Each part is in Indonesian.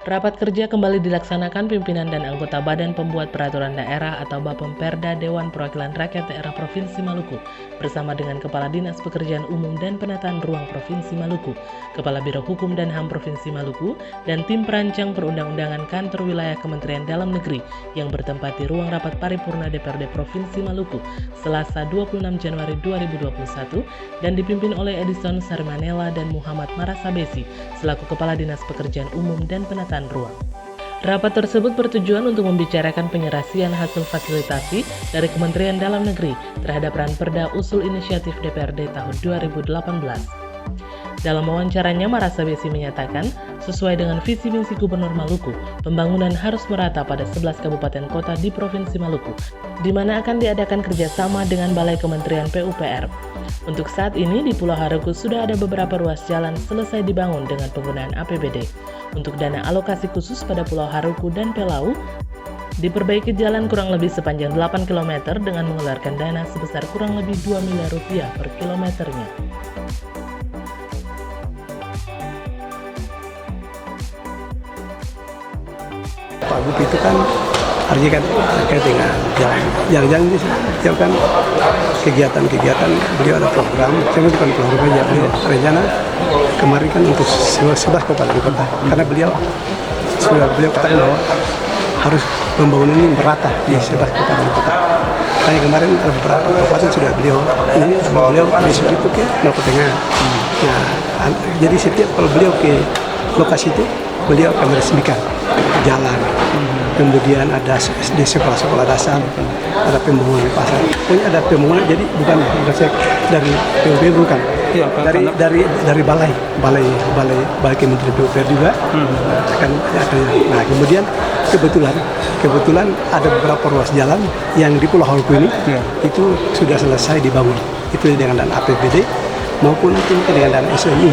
Rapat kerja kembali dilaksanakan pimpinan dan anggota Badan Pembuat Peraturan Daerah atau Bapemperda Dewan Perwakilan Rakyat Daerah Provinsi Maluku bersama dengan Kepala Dinas Pekerjaan Umum dan Penataan Ruang Provinsi Maluku, Kepala Biro Hukum dan HAM Provinsi Maluku, dan tim perancang perundang-undangan Kantor Wilayah Kementerian Dalam Negeri yang bertempat di ruang rapat paripurna DPRD Provinsi Maluku Selasa 26 Januari 2021 dan dipimpin oleh Edison Sarmanela dan Muhammad Marasabesi selaku Kepala Dinas Pekerjaan Umum dan Penataan Ruang. Rapat tersebut bertujuan untuk membicarakan penyerasian hasil fasilitasi dari Kementerian Dalam Negeri terhadap Ranperda Usul Inisiatif DPRD tahun 2018. Dalam wawancaranya, Marasabesi menyatakan, sesuai dengan visi misi Gubernur Maluku, pembangunan harus merata pada 11 kabupaten kota di Provinsi Maluku, di mana akan diadakan kerjasama dengan Balai Kementerian PUPR. Untuk saat ini, di Pulau Haruku sudah ada beberapa ruas jalan selesai dibangun dengan penggunaan APBD. Untuk dana alokasi khusus pada Pulau Haruku dan Pelau, diperbaiki jalan kurang lebih sepanjang 8 km dengan mengeluarkan dana sebesar kurang lebih 2 miliar rupiah per kilometernya. Pak Gup itu kan artinya kan terkait dengan jalan-jalan ini setiap kan kegiatan-kegiatan beliau ada program, saya bukan program aja, beliau rencana kemarin kan untuk 11 kabupaten kota karena beliau katakan bahwa harus pembangunan ini merata di 11 kabupaten kota. Makanya kemarin ada beberapa kabupaten sudah beliau besok itu ke Maluku Tengah. Nah, jadi setiap kalau beliau ke lokasi itu beliau akan meresmikan jalan, kemudian ada SD sekolah-sekolah dasar, ada pembangunan pasar, pokoknya ada pembangunan. Jadi bukan dari PUPR, bukan dari balai Kementerian PUPR juga akan. Nah, kemudian kebetulan ada beberapa ruas jalan yang di Pulau Haruku ini itu sudah selesai dibangun, itu dengan dana APBD maupun nanti dengan dana SMI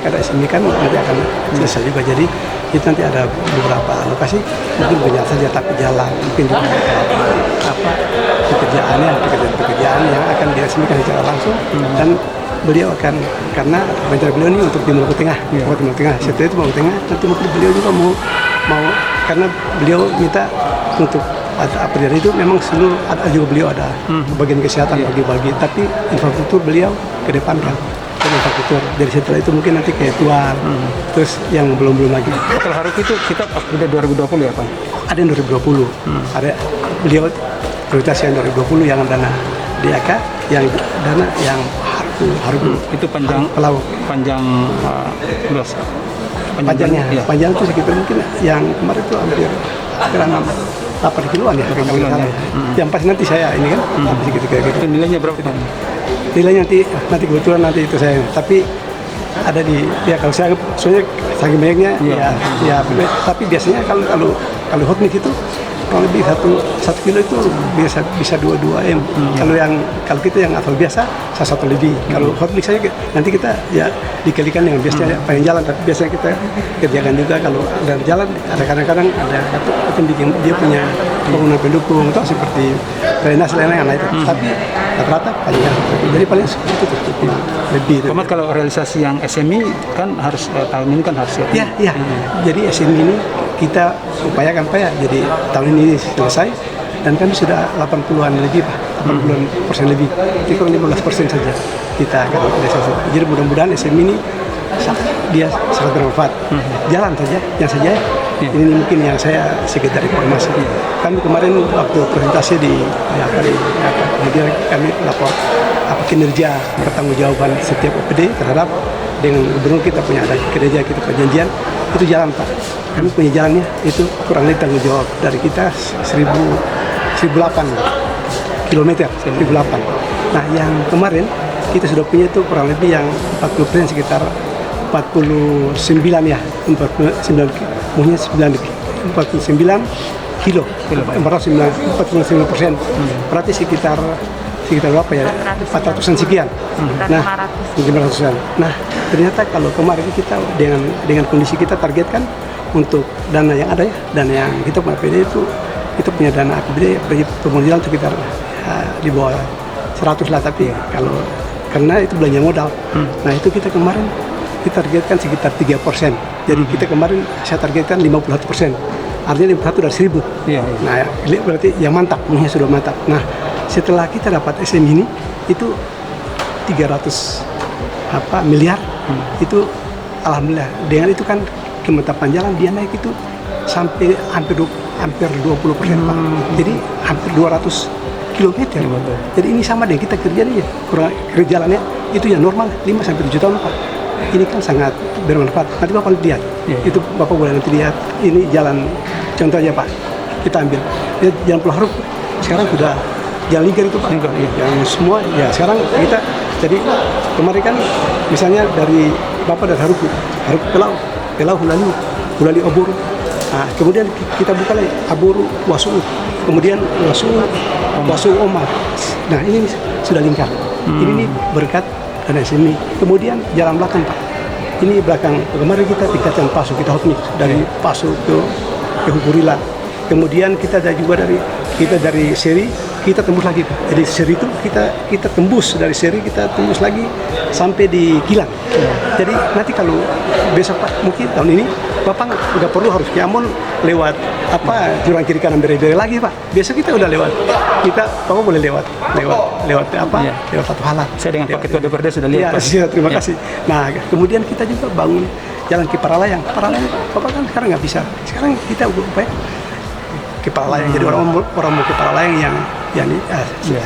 karena SMI kan nanti akan selesai juga. Jadi itu nanti ada beberapa lokasi mungkin banyak saja, tapi jalan mungkin juga pekerjaan yang akan diresmikan secara langsung dan beliau akan, karena rencana beliau ini untuk di Maluku Tengah, setelah itu Maluku Tengah nanti mungkin beliau juga mau karena beliau minta untuk apa dari itu memang seluruh ada juga beliau ada bagian kesehatan bagi-bagi, tapi infrastruktur beliau kedepankan dan infrastruktur dari setelah itu mungkin nanti kayak tuan terus yang belum lagi. Kalau Haruku itu kita udah 2020 ya Pak? Ada yang 2020, ada beliau prioritas yang 2020 yang dana DAK, yang dana yang Haruku itu panjang Pelau panjangnya ya. Panjang itu sekitar mungkin yang kemarin itu hampir 8 kiloan ya, yang pasti nanti saya ini kan segitu kayak gitu. Nilainya berapa Pak? Nilainya nanti kebetulan nanti itu saya, tapi ada di ya kalau saya soalnya saking banyaknya ya tapi biasanya kalau hot mix itu kurang lebih satu kilo itu bisa 2 M. Kalau kita yang asal biasa satu lebih. Kalau hot mix saja nanti kita ya dikalikan dengan biasanya paling jalan, tapi biasanya kita kerjakan juga kalau dari jalan ada kadang-kadang ada itu bikin dia punya bangunan pendukung atau seperti drainase lain-lain itu. Tapi rata-rata paling jalan. Jadi paling itu lebih. Pak, kalau realisasi yang SMI kan harus tahun ini kan harus ya. Jadi SMI ini kita upayakan Pak ya, jadi tahun ini selesai dan kami sudah 80-an lebih Pak, 80% lebih, jadi kurang 15% saja kita akan selesai. Jadi mudah-mudahan SMI ini dia sangat bermanfaat. Jalan saja ini mungkin yang saya sekedar informasi. Kami kemarin waktu presentasi kemudian kami lapor kinerja pertanggungjawaban setiap OPD terhadap dengan gubernur kita punya ada kinerja kita perjanjian itu jalan Pak. Kami punya jalannya itu kurang lebih tanggung jawab dari kita 1008 kilometer. Nah yang kemarin kita sudah punya itu kurang lebih yang 40% sekitar 49 ya, 49 kilo, 49%. Berarti sekitar berapa ya? 400-an sekian. Nah, 500-an. Nah, ternyata kalau kemarin kita dengan kondisi kita targetkan untuk dana yang ada ya, dana yang kita punya APBD itu kita punya dana APBD bagi pembangunan sekitar di bawah 100 lah, tapi kalau karena itu belanja modal. Nah, itu kita kemarin kita targetkan sekitar 3%. Jadi kita kemarin saya targetkan 51%. Artinya 51 dari 1000. Iya. Nah, berarti yang mantap, ini sudah mantap. Nah, setelah kita dapat SME ini, itu 300 miliar, itu alhamdulillah. Dengan itu kan kemantapan jalan dia naik itu sampai hampir 20%, Pak. Jadi hampir 200 kilometer. Jadi ini sama dengan kita kerja nih, kerja jalannya itu yang normal 5-7 tahun, Pak. Ini kan sangat bermanfaat. Nanti Bapak lihat, itu Bapak boleh nanti lihat. Ini jalan, contoh aja Pak, kita ambil. Ya, jalan Pulau Haruk, sekarang sudah jalan lingkar itu Pak. Yang semua, ya sekarang kita, jadi kemarin kan misalnya dari Bapak dari Haruk ke Lau Hulali Obor. Nah, kemudian kita buka lagi Aboru Wasu, kemudian Wasu Oma. Nah ini sudah lingkar. Ini nih berkat dan SME. Kemudian jalan belakang Pak. Ini belakang kemarin kita tingkatkan Pasu, kita hotmix dari Pasu ke Hukurila. Kemudian kita ada juga dari seri kita tembus lagi Pak. Jadi seri itu kita tembus dari seri kita tembus lagi sampai di Gilang. Jadi nanti kalau besok Pak mungkin tahun ini Bapak udah perlu harus ke Ambon lewat jurang kiri kanan bere-bere lagi Pak. Besok kita udah lewat. Bapak boleh lewat lewat Fatu Halak. Saya dengan Pak Ketua DPRD sudah lihat. Ya, terima kasih. Nah, kemudian kita juga bangun jalan ke Paralayang. Bapak kan sekarang nggak bisa. Sekarang kita upaya ke Paralayang. Jadi orang mau ke Paralayang yang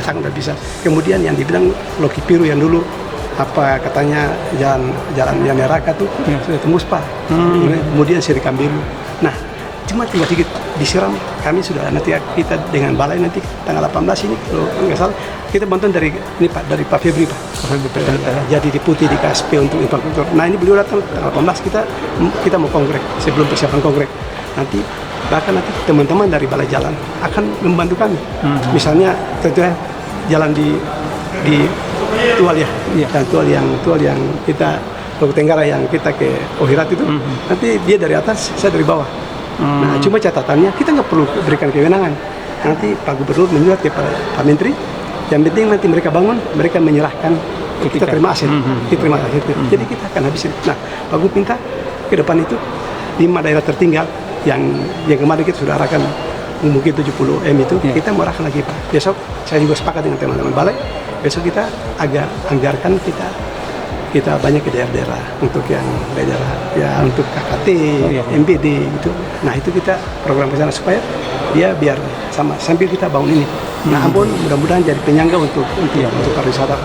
sekarang udah bisa. Kemudian yang dibilang Loki Piru yang dulu katanya jalan yang neraka tuh sudah tembus Pak. Kemudian Seri Kambiru. Nah, cuma tinggal sedikit disiram. Kami sudah nanti kita dengan balai nanti tanggal 18 ini kalau nggak salah kita bantuan dari Pak Febri Pak. Jadi deputi di KSP untuk infrastruktur. Nah ini beliau datang tanggal 18 kita mau kongres sebelum persiapan kongres. Bahkan nanti teman-teman dari balai jalan akan membantu kami. Misalnya tentunya jalan di Tual ya, dan Tual yang kita Logo Tenggara yang kita ke Ohirat itu, nanti dia dari atas, saya dari bawah. Nah, cuma catatannya kita nggak perlu berikan kewenangan. Nanti Pak Gubernur menyurat kepada Pak Menteri, yang penting nanti mereka bangun, mereka menyerahkan, kita terima aset, Jadi kita akan habisin. Nah, Pak Gubernur minta ke depan itu 5 daerah tertinggal yang kemarin kita sudah arahkan mungkin 70 M itu, kita mau arahkan lagi Pak. Besok saya juga sepakat dengan teman-teman balai. Besok kita agak anggarkan kita banyak ke daerah-daerah untuk yang daerah ya untuk KKT, MBD itu. Nah itu kita program ke sana supaya dia biar sama sambil kita bangun ini. Nah Ambon mudah-mudahan jadi penyangga untuk pariwisata.